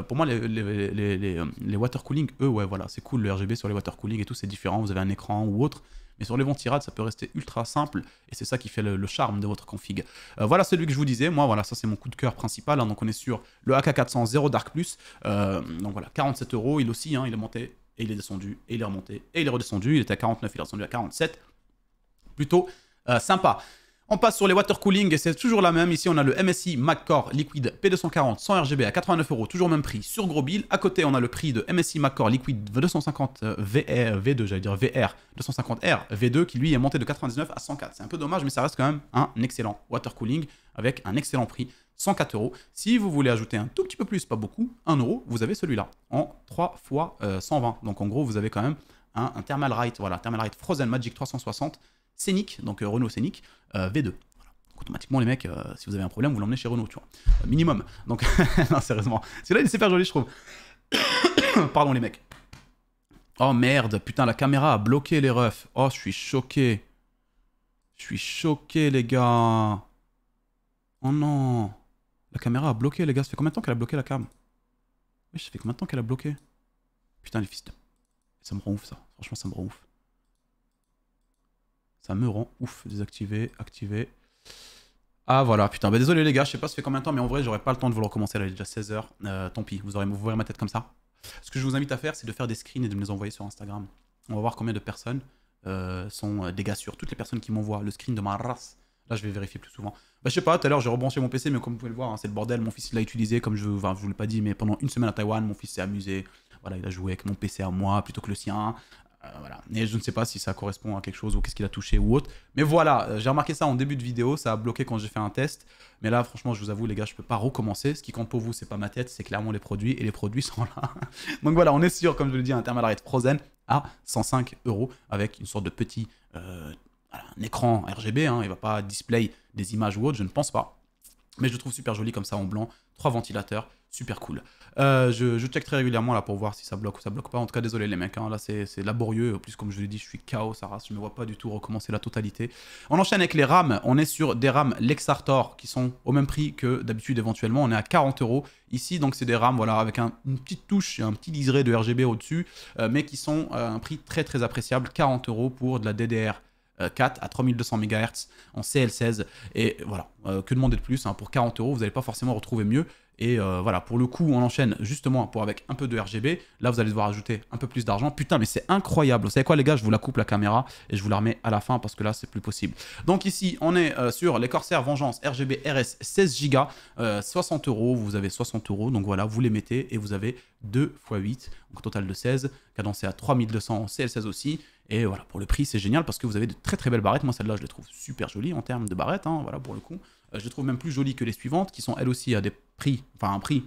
Pour moi, les water cooling, eux, ouais, voilà, c'est cool le RGB sur les water cooling et tout, c'est différent, vous avez un écran ou autre. Mais sur les ventirades, ça peut rester ultra simple et c'est ça qui fait le charme de votre config. Voilà celui que je vous disais. Moi, voilà, ça c'est mon coup de cœur principal. Hein, donc on est sur le AK400 0 Dark Plus. Donc voilà, 47 €. Il aussi, hein, il est monté et il est descendu et il est remonté et il est redescendu. Il était à 49, il est redescendu à 47. Plutôt sympa. On passe sur les water cooling et c'est toujours la même. Ici, on a le MSI MagCore Liquid P240 100 RGB à 89 €, toujours même prix sur gros bill. À côté, on a le prix de MSI MagCore Liquid 250 V2, j'allais dire VR 250R V2 qui lui est monté de 99 à 104. C'est un peu dommage, mais ça reste quand même un excellent water cooling avec un excellent prix, 104 €. Si vous voulez ajouter un tout petit peu plus, pas beaucoup, 1 €, vous avez celui-là en 3 fois 120. Donc en gros, vous avez quand même un Thermalright, voilà, Thermalright Frozen Magic 360. Scénic, donc Renault Scénic, V2. Voilà. Donc, automatiquement, les mecs, si vous avez un problème, vous l'emmenez chez Renault, tu vois. Minimum. Donc, non, sérieusement. Celui-là, il est super joli, je trouve. Pardon, les mecs. Oh merde, putain, la caméra a bloqué les refs. Oh, je suis choqué. Je suis choqué, les gars. Oh non. La caméra a bloqué, les gars. Ça fait combien de temps qu'elle a bloqué la cam? Oui, ça fait combien de temps qu'elle a bloqué? Putain, les fils de... Ça me rend ouf, ça. Franchement, ça me rend ouf. Ça me rend ouf. Désactiver, activer. Ah voilà, putain. Bah désolé les gars, je sais pas ça fait combien de temps, mais en vrai, j'aurais pas le temps de vous le recommencer. Là, il est déjà 16 h. Tant pis, vous verrez ma tête comme ça. Ce que je vous invite à faire, c'est de faire des screens et de me les envoyer sur Instagram. On va voir combien de personnes sont des gars sûrs. Toutes les personnes qui m'envoient le screen de ma race. Là, je vais vérifier plus souvent. Bah, je sais pas, tout à l'heure, j'ai rebranché mon PC, mais comme vous pouvez le voir, hein, c'est le bordel. Mon fils l'a utilisé, comme je vous l'ai pas dit, mais pendant une semaine à Taïwan, mon fils s'est amusé. Voilà, il a joué avec mon PC à moi plutôt que le sien. Voilà. Et je ne sais pas si ça correspond à quelque chose ou qu'est-ce qu'il a touché ou autre. Mais voilà, j'ai remarqué ça en début de vidéo, ça a bloqué quand j'ai fait un test. Mais là, franchement, je vous avoue, les gars, je peux pas recommencer. Ce qui compte pour vous, c'est pas ma tête, c'est clairement les produits. Et les produits sont là. Donc voilà, on est sur, comme je le dis, un Thermalright Frozen à 105 € avec une sorte de petit voilà, un écran RGB. Hein, il va pas display des images ou autre, je ne pense pas. Mais je le trouve super joli comme ça en blanc. 3 ventilateurs, super cool. Je check très régulièrement là pour voir si ça bloque ou ça bloque pas. En tout cas, désolé les mecs, hein, là c'est laborieux. En plus, comme je l'ai dit, je suis KO, ça rase. Je me vois pas du tout recommencer la totalité. On enchaîne avec les RAM. On est sur des RAM Lexartor qui sont au même prix que d'habitude éventuellement. On est à 40 € ici. Donc c'est des RAM voilà, avec une petite touche et un petit liseré de RGB au-dessus. Mais qui sont à un prix très très appréciable. 40 € pour de la DDR 4 à 3200 MHz en CL16 et voilà, que demander de plus hein, pour 40 €, vous n'allez pas forcément retrouver mieux et voilà, pour le coup on enchaîne justement pour avec un peu de RGB, là vous allez devoir ajouter un peu plus d'argent, putain mais c'est incroyable, vous savez quoi les gars, je vous la coupe la caméra et je vous la remets à la fin parce que là c'est plus possible. Donc ici on est sur les Corsair Vengeance RGB RS 16 Go, 60 €, vous avez 60 €, donc voilà, vous les mettez et vous avez 2 x 8, donc total de 16, cadencé à 3200 en CL16 aussi. Et voilà, pour le prix, c'est génial parce que vous avez de très très belles barrettes. Moi, celle-là, je les trouve super jolies en termes de barrettes. Hein, voilà, pour le coup. Je les trouve même plus jolies que les suivantes qui sont elles aussi à des prix, enfin un prix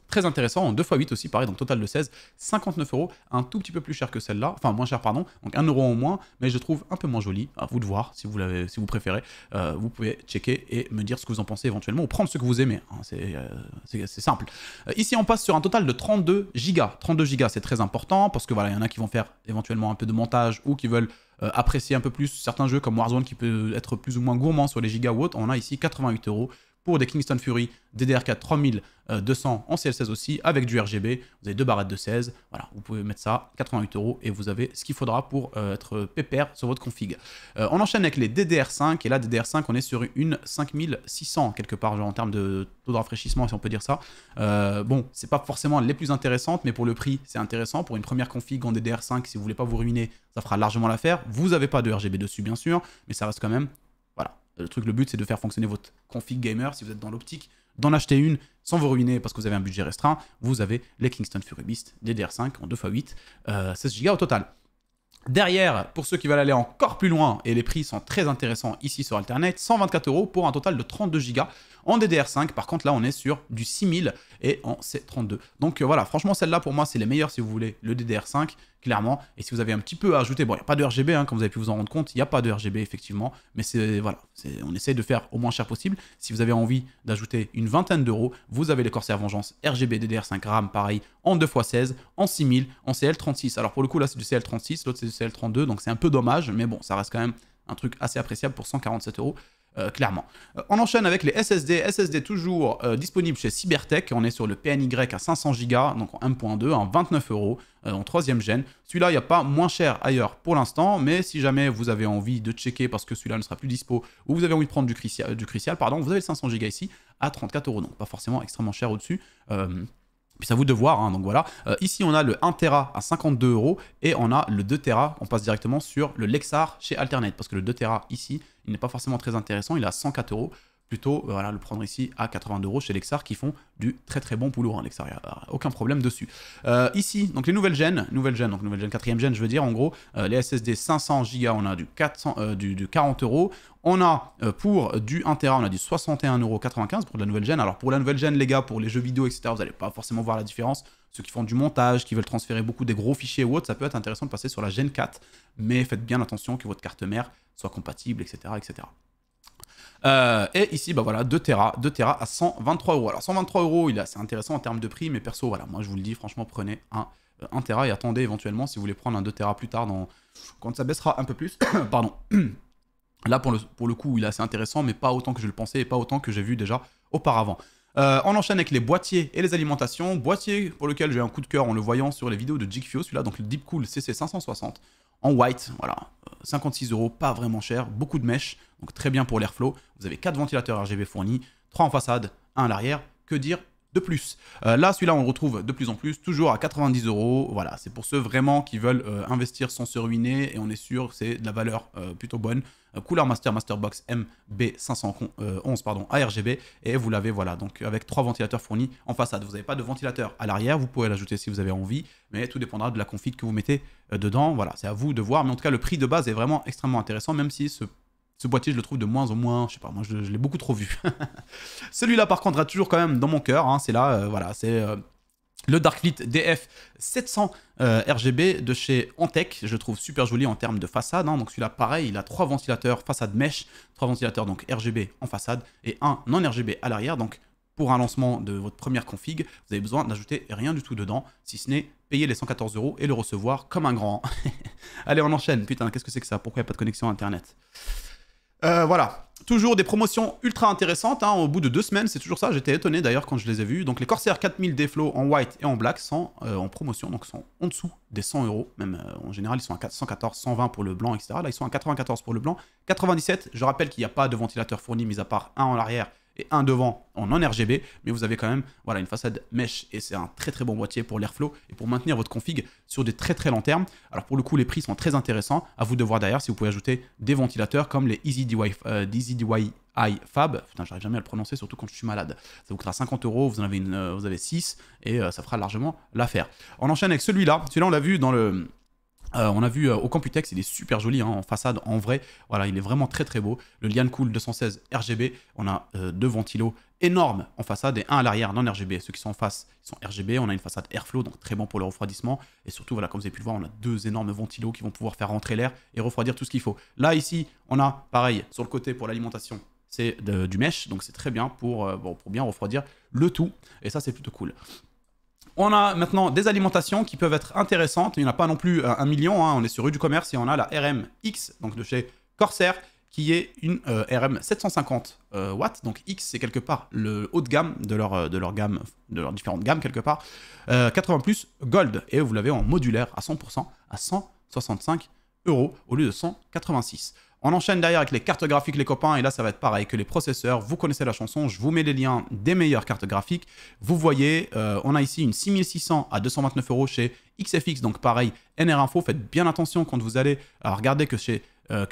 très intéressant, en 2 x 8 aussi, pareil, donc total de 16, 59 €, un tout petit peu plus cher que celle-là, enfin moins cher, pardon, donc 1 € en moins, mais je trouve un peu moins jolie, à vous de voir, si vous préférez, vous pouvez checker et me dire ce que vous en pensez éventuellement, ou prendre ce que vous aimez, hein, c'est simple. Ici, on passe sur un total de 32 Go. 32 Go, c'est très important, parce que voilà, il y en a qui vont faire éventuellement un peu de montage, ou qui veulent apprécier un peu plus certains jeux comme Warzone, qui peut être plus ou moins gourmand sur les gigas ou autres. On a ici 88 € pour des Kingston Fury DDR4 3200 en CL16 aussi, avec du RGB. Vous avez 2 barrettes de 16. Voilà, vous pouvez mettre ça, 88 € et vous avez ce qu'il faudra pour être pépère sur votre config. On enchaîne avec les DDR5, et là, DDR5, on est sur une 5600 quelque part, genre en termes de taux de rafraîchissement, si on peut dire ça. Bon, c'est pas forcément les plus intéressantes, mais pour le prix, c'est intéressant. Pour une première config en DDR5, si vous voulez pas vous ruiner, ça fera largement l'affaire. Vous n'avez pas de RGB dessus, bien sûr, mais ça reste quand même... Voilà, le but, c'est de faire fonctionner votre config gamer. Si vous êtes dans l'optique d'en acheter une sans vous ruiner parce que vous avez un budget restreint, vous avez les Kingston Fury Beast DDR5 en 2 x 8, 16 Go au total. Derrière, pour ceux qui veulent aller encore plus loin, et les prix sont très intéressants ici sur Alternate, 124 € pour un total de 32 Go en DDR5. Par contre, là, on est sur du 6000 et en C32. Donc voilà, franchement, celle-là, pour moi, c'est les meilleures si vous voulez le DDR5. clairement. Et si vous avez un petit peu à ajouter, bon, il n'y a pas de RGB, hein, comme vous avez pu vous en rendre compte, il n'y a pas de RGB effectivement, mais c'est voilà, on essaye de faire au moins cher possible. Si vous avez envie d'ajouter une vingtaine d'euros, vous avez les Corsair Vengeance RGB DDR5 RAM, pareil, en 2x16, en 6000, en CL36. Alors pour le coup, là c'est du CL36, l'autre c'est du CL32, donc c'est un peu dommage, mais bon, ça reste quand même un truc assez appréciable pour 147 euros. Clairement. On enchaîne avec les SSD. SSD toujours disponible chez Cybertech. On est sur le PNY à 500 Go, donc en 1.2, en 29 euros, en 3ème gen. Celui-là, il n'y a pas moins cher ailleurs pour l'instant, mais si jamais vous avez envie de checker parce que celui-là ne sera plus dispo, ou vous avez envie de prendre du Crystal, pardon, vous avez le 500 Go ici à 34 euros, donc pas forcément extrêmement cher au-dessus. Puis c'est à vous de voir, hein, donc voilà. Ici, on a le 1 Tera à 52 euros et on a le 2 Tera. On passe directement sur le Lexar chez Alternate parce que le 2 Tera ici, il n'est pas forcément très intéressant. Il est à 104 euros. Plutôt, voilà, le prendre ici à 82 euros chez Lexar qui font du très très bon boulot. Hein, Lexar, il n'y a aucun problème dessus. Ici, donc les nouvelles gen, donc nouvelle gen 4ème gen, je veux dire, en gros, les SSD 500 Go, on a du 40 euros. On a pour du 1 Tera, on a du 61,95 euros pour de la nouvelle gen. Alors pour la nouvelle gen, les gars, pour les jeux vidéo, etc., vous n'allez pas forcément voir la différence. Ceux qui font du montage, qui veulent transférer beaucoup des gros fichiers ou autres, ça peut être intéressant de passer sur la gen 4. Mais faites bien attention que votre carte mère soit compatible, etc., etc. Et ici, bah voilà, 2 Tera à 123 euros. Alors 123 euros, c'est intéressant en termes de prix, mais perso, voilà, moi je vous le dis, franchement, prenez un 1 Tera et attendez éventuellement si vous voulez prendre un 2 Tera plus tard, quand ça baissera un peu plus. Pardon. Là, pour le coup, il est assez intéressant, mais pas autant que je le pensais et pas autant que j'ai vu déjà auparavant. On enchaîne avec les boîtiers et les alimentations. Boîtier pour lequel j'ai un coup de cœur en le voyant sur les vidéos de Jigfio, celui-là, donc le Deepcool CC560 en white, voilà, 56 euros, pas vraiment cher, beaucoup de mèches, donc très bien pour l'airflow. Vous avez 4 ventilateurs RGB fournis, 3 en façade, 1 à l'arrière, que dire de plus. Là, celui-là, on le retrouve de plus en plus, toujours à 90 euros. Voilà, c'est pour ceux vraiment qui veulent investir sans se ruiner, et on est sûr que c'est de la valeur plutôt bonne. Cooler Master Masterbox MB511 pardon, ARGB, et vous l'avez, voilà, donc avec 3 ventilateurs fournis en façade. Vous n'avez pas de ventilateur à l'arrière, vous pouvez l'ajouter si vous avez envie, mais tout dépendra de la config que vous mettez dedans. Voilà, c'est à vous de voir, mais en tout cas, le prix de base est vraiment extrêmement intéressant, même si ce boîtier, je le trouve de moins en moins, je sais pas, moi je l'ai beaucoup trop vu. Celui-là, par contre, a toujours quand même dans mon cœur, hein, c'est là, voilà, c'est le Darklit DF 700 RGB de chez Antec, je le trouve super joli en termes de façade, hein. Donc celui-là, pareil, il a 3 ventilateurs façade mesh, 3 ventilateurs donc RGB en façade et un non RGB à l'arrière, donc pour un lancement de votre première config, vous avez besoin d'ajouter rien du tout dedans, si ce n'est payer les 114 euros et le recevoir comme un grand. Allez, on enchaîne. Putain, qu'est-ce que c'est que ça? Pourquoi il n'y a pas de connexion Internet? Voilà, toujours des promotions ultra intéressantes, hein, au bout de 2 semaines, c'est toujours ça, j'étais étonné d'ailleurs quand je les ai vus. Donc les Corsair 4000 Deflow en white et en black sont en promotion, donc sont en dessous des 100 euros, même en général ils sont à 114, 120 pour le blanc, etc. Là ils sont à 94 pour le blanc, 97, je rappelle qu'il n'y a pas de ventilateur fourni, mis à part un en arrière et un devant en non RGB, mais vous avez quand même voilà, une façade mesh et c'est un très très bon boîtier pour l'airflow et pour maintenir votre config sur des très très longs termes. Alors pour le coup les prix sont très intéressants, à vous de voir derrière si vous pouvez ajouter des ventilateurs comme les EasyDY Fab, putain j'arrive jamais à le prononcer surtout quand je suis malade, ça vous coûtera 50 euros, vous avez 6 et ça fera largement l'affaire. On enchaîne avec celui-là on l'a vu dans le... on a vu au Computex, il est super joli hein, en façade, en vrai, voilà, il est vraiment très très beau. Le Liancool 216 RGB, on a 2 ventilos énormes en façade et un à l'arrière non RGB. Ceux qui sont en face ils sont RGB, on a une façade Airflow, donc très bon pour le refroidissement. Et surtout, voilà, comme vous avez pu le voir, on a 2 énormes ventilos qui vont pouvoir faire rentrer l'air et refroidir tout ce qu'il faut. Là, ici, on a, pareil, sur le côté pour l'alimentation, c'est du mesh, donc c'est très bien pour bien refroidir le tout. Et ça, c'est plutôt cool. On a maintenant des alimentations qui peuvent être intéressantes. Il n'y en a pas non plus 1 million. Hein. On est sur rue du commerce et on a la RM-X, donc de chez Corsair, qui est une RM 750 watts. Donc X, c'est quelque part le haut de gamme de leur gamme, de leurs différentes gammes quelque part. 80 plus Gold. Et vous l'avez en modulaire à 100% à 165 euros au lieu de 186. On enchaîne derrière avec les cartes graphiques, les copains, et là, ça va être pareil que les processeurs. Vous connaissez la chanson, je vous mets les liens des meilleures cartes graphiques. Vous voyez, on a ici une 6600 à 229 euros chez XFX, donc pareil, NR Info. Faites bien attention quand vous allez regarder que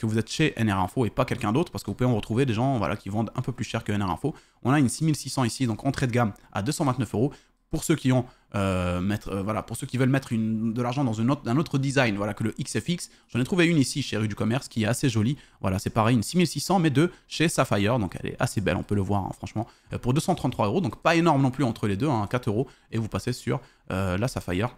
vous êtes chez NR Info et pas quelqu'un d'autre, parce que vous pouvez en retrouver des gens voilà, qui vendent un peu plus cher que NR Info. On a une 6600 ici, donc entrée de gamme à 229 euros. Pour ceux qui ont voilà, pour ceux qui veulent mettre de l'argent dans un autre design, voilà, que le XFX, j'en ai trouvé une ici chez Rue du Commerce qui est assez jolie. Voilà, c'est pareil, une 6600 mais de chez Sapphire, donc elle est assez belle, on peut le voir, hein, franchement, pour 233 euros, donc pas énorme non plus entre les deux, hein, 4 euros, et vous passez sur la Sapphire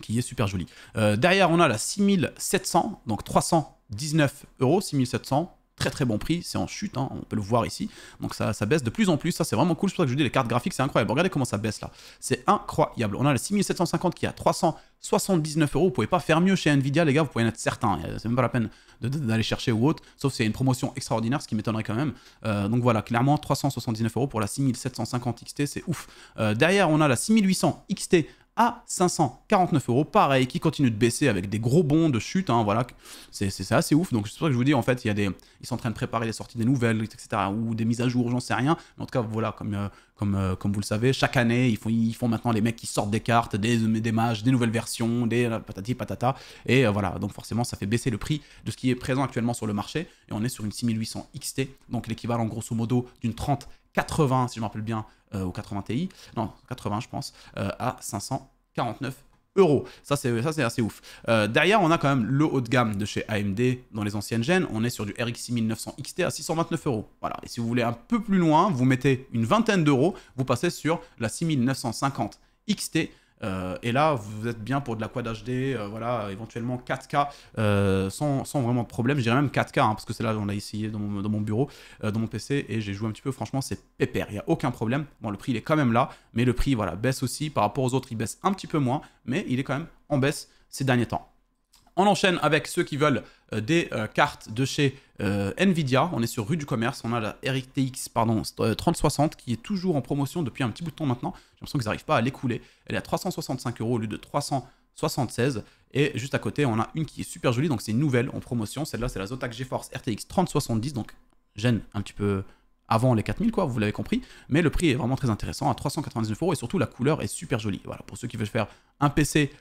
qui est super jolie. Derrière, on a la 6700, donc 319 €, 6700. Très très bon prix, c'est en chute, hein, on peut le voir ici. Donc ça baisse de plus en plus, ça c'est vraiment cool. C'est pour ça que je vous dis, les cartes graphiques c'est incroyable. Regardez comment ça baisse là, c'est incroyable. On a la 6750 qui est à 379 €. Vous pouvez pas faire mieux chez Nvidia, les gars, vous pouvez en être certain. C'est même pas la peine d'aller chercher ou autre, sauf s'il y a une promotion extraordinaire, ce qui m'étonnerait quand même. Donc voilà, clairement 379 € pour la 6750 XT, c'est ouf. Derrière, on a la 6800 XT à 549 €, pareil, qui continue de baisser avec des gros bonds de chute, hein, voilà, c'est assez ouf. Donc c'est pour ça que je vous dis, en fait, ils sont en train de préparer les sorties des nouvelles, etc., ou des mises à jour, j'en sais rien. Mais en tout cas, voilà, comme vous le savez, chaque année, ils font maintenant les mecs qui sortent des cartes, des mages, des nouvelles versions, des patati patata, et voilà, donc forcément, ça fait baisser le prix de ce qui est présent actuellement sur le marché, et on est sur une 6800 XT, donc l'équivalent grosso modo d'une 3080, si je me rappelle bien, ou 80 Ti, non, 80 je pense, à 549 €. Ça c'est assez ouf. Derrière, on a quand même le haut de gamme de chez AMD dans les anciennes gènes. On est sur du RX 6900 XT à 629 €. Voilà. Et si vous voulez un peu plus loin, vous mettez une vingtaine d'euros, vous passez sur la 6950 XT. Et là, vous êtes bien pour de la Quad HD, voilà, éventuellement 4K, sans vraiment de problème. Je dirais même 4K, hein, parce que c'est là on a essayé dans mon bureau, dans mon PC, et j'ai joué un petit peu. Franchement, c'est pépère, il n'y a aucun problème. Bon, le prix, il est quand même là, mais le prix, voilà, baisse aussi. Par rapport aux autres, il baisse un petit peu moins, mais il est quand même en baisse ces derniers temps. On enchaîne avec ceux qui veulent des cartes de chez Nvidia. On est sur rue du Commerce. On a la RTX 3060 qui est toujours en promotion depuis un petit bout de temps maintenant. J'ai l'impression qu'ils n'arrivent pas à l'écouler. Elle est à 365 € au lieu de 376. Et juste à côté, on a une qui est super jolie. Donc c'est une nouvelle en promotion. Celle-là, c'est la Zotac GeForce RTX 3070. Donc gêne un petit peu avant les 4000, quoi, vous l'avez compris. Mais le prix est vraiment très intéressant à 399 € et surtout la couleur est super jolie. Voilà, pour ceux qui veulent faire un PC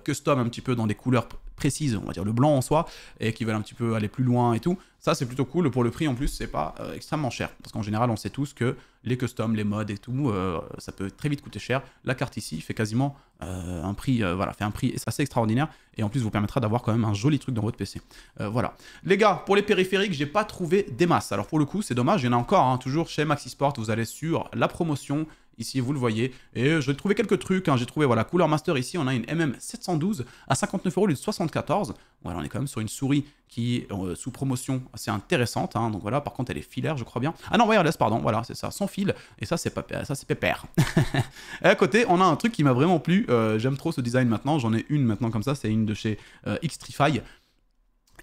custom un petit peu dans des couleurs précises, on va dire le blanc en soi, et qui veulent un petit peu aller plus loin et tout, ça c'est plutôt cool. Pour le prix en plus, c'est pas extrêmement cher. Parce qu'en général, on sait tous que les customs, les mods et tout, ça peut très vite coûter cher. La carte ici fait quasiment un prix, voilà, fait un prix assez extraordinaire, et en plus vous permettra d'avoir quand même un joli truc dans votre PC. Voilà. Les gars, pour les périphériques, j'ai pas trouvé des masses. Alors pour le coup, c'est dommage, il y en a encore, hein, toujours chez Maxisport, vous allez sur la promotion. Ici, vous le voyez. Et j'ai trouvé quelques trucs. Hein. J'ai trouvé, voilà, Cooler Master ici. On a une MM712 à 59 € au lieu de 74. Voilà, on est quand même sur une souris qui est sous promotion assez intéressante. Hein. Donc voilà, par contre, elle est filaire, je crois bien. Ah non, wireless, pardon. Voilà, c'est ça, sans fil. Et ça, c'est pépère. Et à côté, on a un truc qui m'a vraiment plu. J'aime trop ce design maintenant. J'en ai une maintenant comme ça. C'est une de chez Xtrify.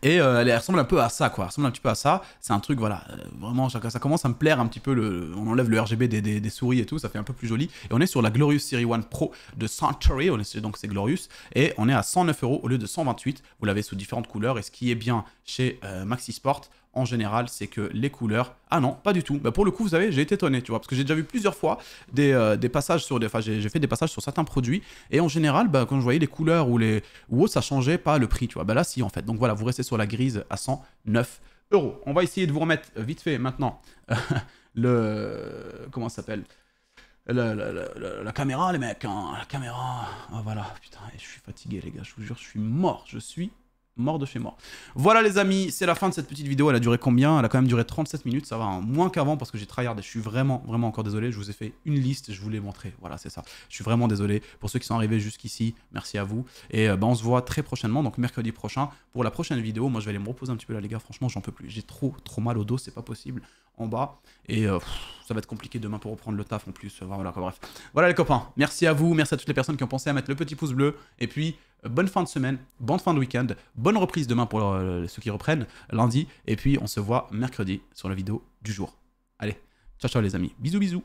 Et elle ressemble un peu à ça, quoi. Elle ressemble un petit peu à ça. C'est un truc, voilà, vraiment, ça commence à me plaire un petit peu. On enlève le RGB des souris et tout, ça fait un peu plus joli. Et on est sur la Glorious Series 1 Pro de Century, donc c'est Glorious. Et on est à 109 € au lieu de 128. Vous l'avez sous différentes couleurs. Et ce qui est bien chez Maxisport, en général, c'est que les couleurs... Ah non, pas du tout. Bah pour le coup, vous savez, j'ai été étonné, tu vois, parce que j'ai déjà vu plusieurs fois des passages sur... Enfin, j'ai fait des passages sur certains produits, et en général, bah, quand je voyais les couleurs ou autres, ça changeait pas le prix, tu vois. Bah là, si, en fait. Donc voilà, vous restez sur la grise à 109 €. On va essayer de vous remettre vite fait, maintenant, comment ça s'appelle, la caméra, les mecs, hein, la caméra. Ah voilà, putain, je suis fatigué, les gars, je vous jure, je suis mort. Je suis mort de chez mort. Voilà les amis, c'est la fin de cette petite vidéo. Elle a duré combien? Elle a quand même duré 37 minutes, ça va, hein, moins qu'avant parce que j'ai tryhard et je suis vraiment encore désolé. Je vous ai fait une liste, je vous l'ai montré, voilà, c'est ça. Je suis vraiment désolé pour ceux qui sont arrivés jusqu'ici, merci à vous. Et bah, on se voit très prochainement, donc mercredi prochain pour la prochaine vidéo. Moi je vais aller me reposer un petit peu là les gars, franchement j'en peux plus. J'ai trop mal au dos, c'est pas possible, en bas. Et ça va être compliqué demain pour reprendre le taf en plus, voilà, quoi, bref. Voilà les copains, merci à vous, merci à toutes les personnes qui ont pensé à mettre le petit pouce bleu. Et puis bonne fin de semaine, bonne fin de week-end, bonne reprise demain pour ceux qui reprennent lundi. Et puis on se voit mercredi sur la vidéo du jour. Allez, ciao ciao les amis, bisous bisous.